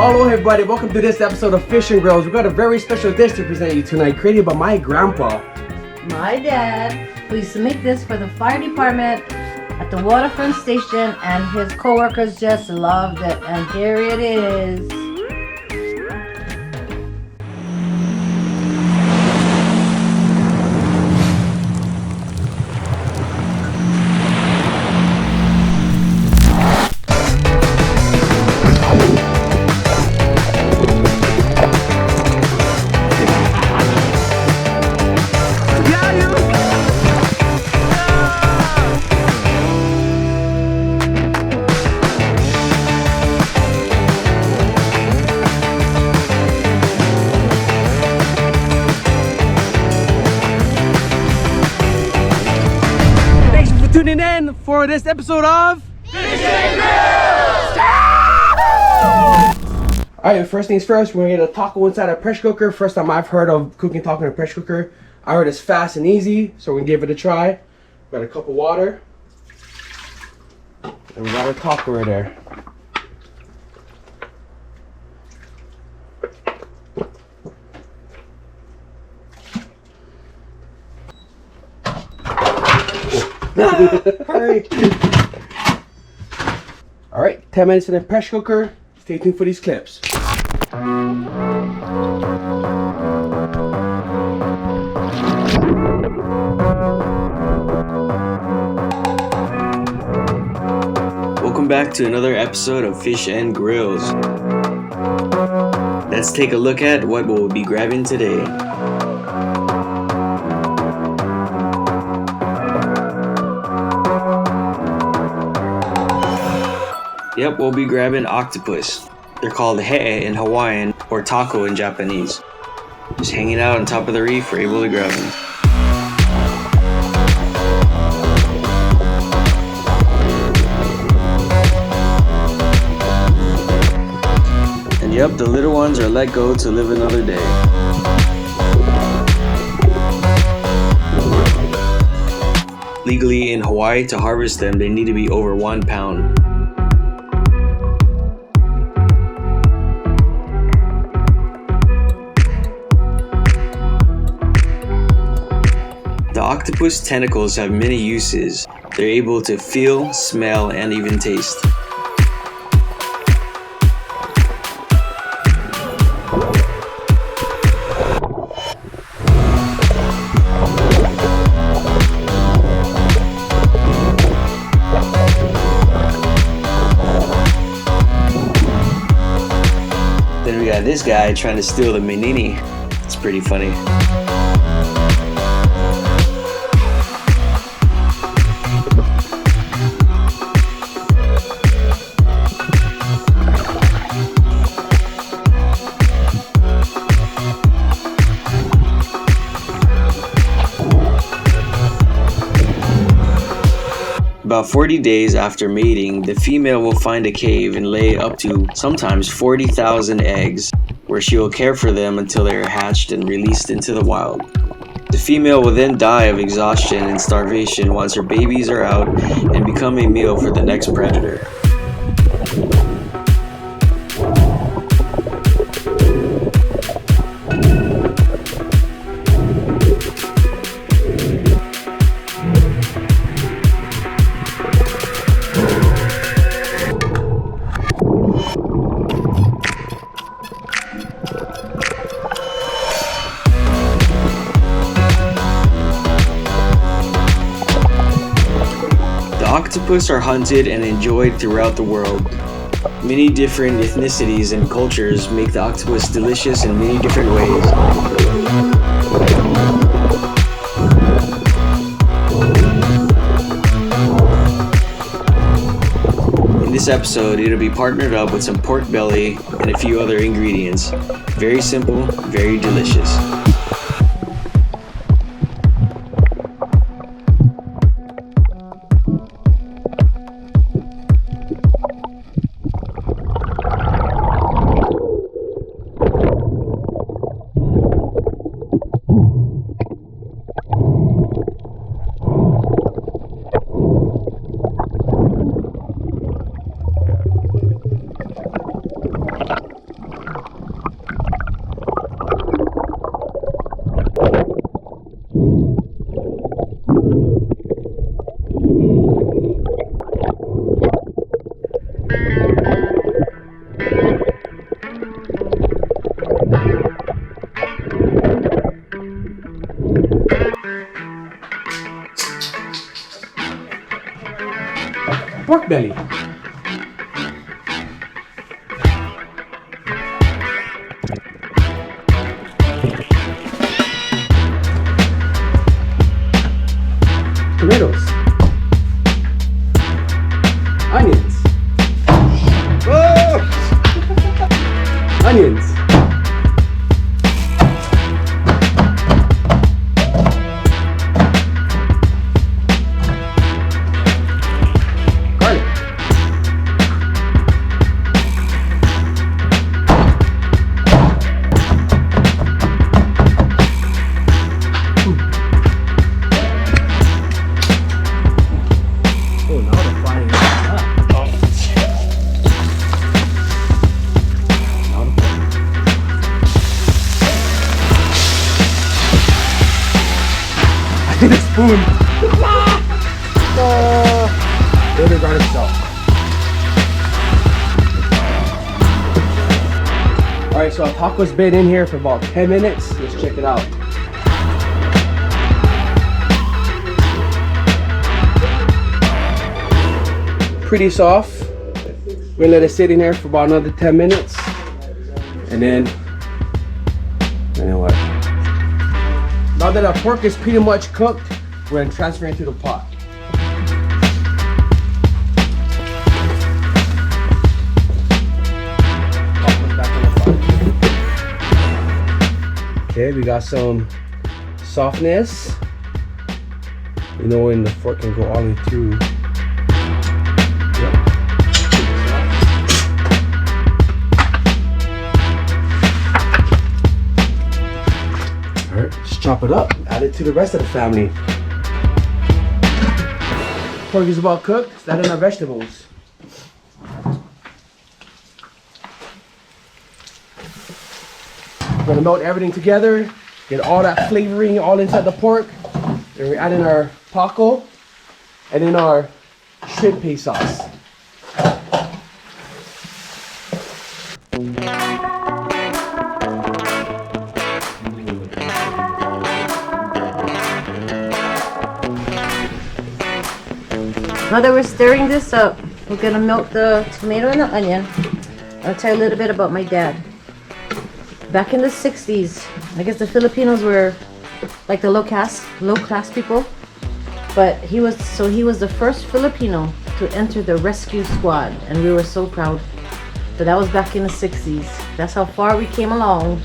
Hello everybody, welcome to this episode of FishNGrillz. We've got a very special dish to present you tonight, created by my grandpa. My dad, who used to make this for the fire department at the waterfront station, and his co-workers just loved it. And here it is. Tuning in for this episode of FishNGrillz! Alright, first things first, we're gonna get a taco inside a pressure cooker. First time I've heard of cooking taco in a pressure cooker. I heard it's fast and easy, so we're gonna give it a try. Got a cup of water. And we got our taco right there. Hurry. Alright, 10 minutes in the pressure cooker. Stay tuned for these clips. Welcome back to another episode of FishNGrillz. Let's take a look at what we'll be grabbing today. Yep, we'll be grabbing octopus. They're called he in Hawaiian or Tako in Japanese. Just hanging out on top of the reef, we're able to grab them. And yep, the little ones are let go to live another day. Legally in Hawaii, to harvest them, they need to be over 1 pound. The octopus tentacles have many uses. They're able to feel, smell, and even taste. Then we got this guy trying to steal the menini. It's pretty funny. About 40 days after mating, the female will find a cave and lay up to sometimes 40,000 eggs, where she will care for them until they are hatched and released into the wild. The female will then die of exhaustion and starvation once her babies are out and become a meal for the next predator. Octopus are hunted and enjoyed throughout the world. Many different ethnicities and cultures make the octopus delicious in many different ways. In this episode, it'll be partnered up with some pork belly and a few other ingredients. Very simple, very delicious. pork belly. Tomatoes. Onions. Oh! Onions. Garlic. Oh, now they're frying it up. I need a spoon. There got itself. Alright, so our taco's been in here for about 10 minutes. Let's check it out. Pretty soft. We're gonna let it sit in there for about another 10 minutes. And then what? Now that our pork is pretty much cooked, we're gonna transfer it into the pot. Okay, we got some softness. You know when the fork can go all the way through. Yep. Alright, let's chop it up. Add it to the rest of the family. Pork is about cooked. Let's add in our vegetables. We're gonna melt everything together, get all that flavoring all inside the pork. Then we add in our taco and then our shrimp paste sauce. Now that we're stirring this up, we're gonna melt the tomato and the onion. I'll tell you a little bit about my dad. Back in the 60s, I guess the Filipinos were like the low class people, but he was the first Filipino to enter the rescue squad, and we were so proud. But that was back in the 60s. That's how far we came along.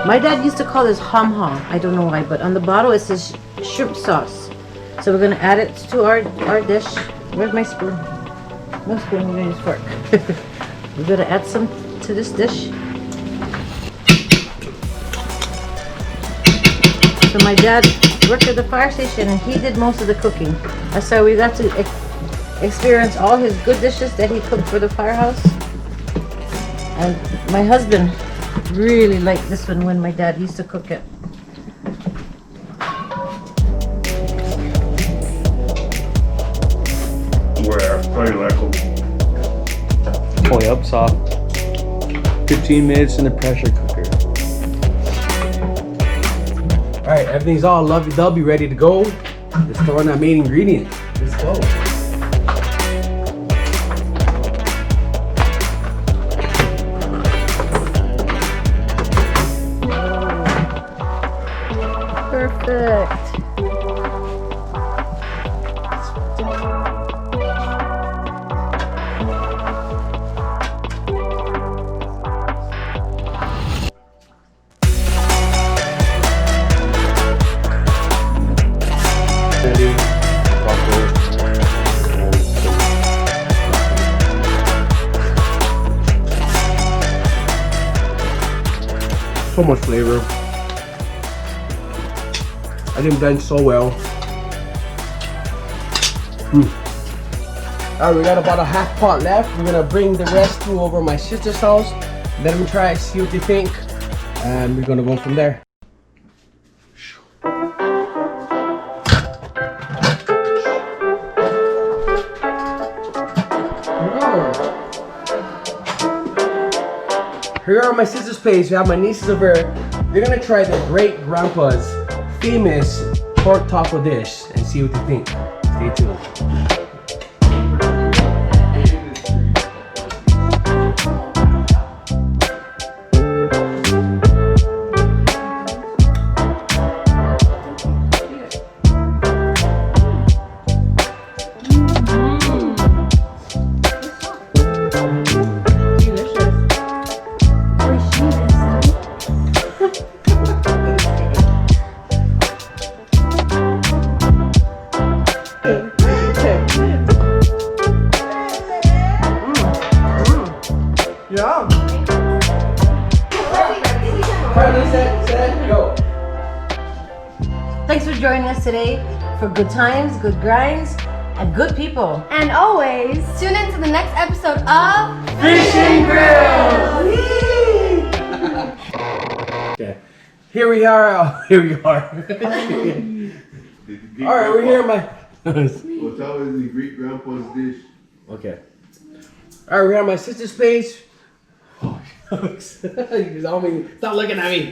My dad used to call this ham. I don't know why, but on the bottle it says shrimp sauce. So we're gonna add it to our dish. Where's my spoon? No spoon, we're gonna use fork. We're gonna add some to this dish. So my dad worked at the fire station and he did most of the cooking. That's how we got to experience all his good dishes that he cooked for the firehouse. And my husband really liked this one when my dad used to cook it. Where? How do you like them? Fully up soft. 15 minutes in the pressure cooker. Alright, everything's all lovey-dovey, ready to go. Let's throw in our main ingredient. Let's go. Perfect. So much flavor. I didn't blend so well. Alright, we got about a half pot left. We're gonna bring the rest to over my sister's house. Let them try it, see what they think, and we're gonna go from there. Here are my sister's place. We have my nieces over here. They're gonna try their great grandpa's famous pork taco dish and see what you think. Stay tuned. Thanks for joining us today for good times, good grinds, and good people. And always, tune in to the next episode of FishNGrillz! Okay. Here we are. Oh, here we are. Alright, we're here in my... What's always the Greek grandpa's dish? Okay. Alright, we're at my sister's place. Oh, shucks. Stop looking at me.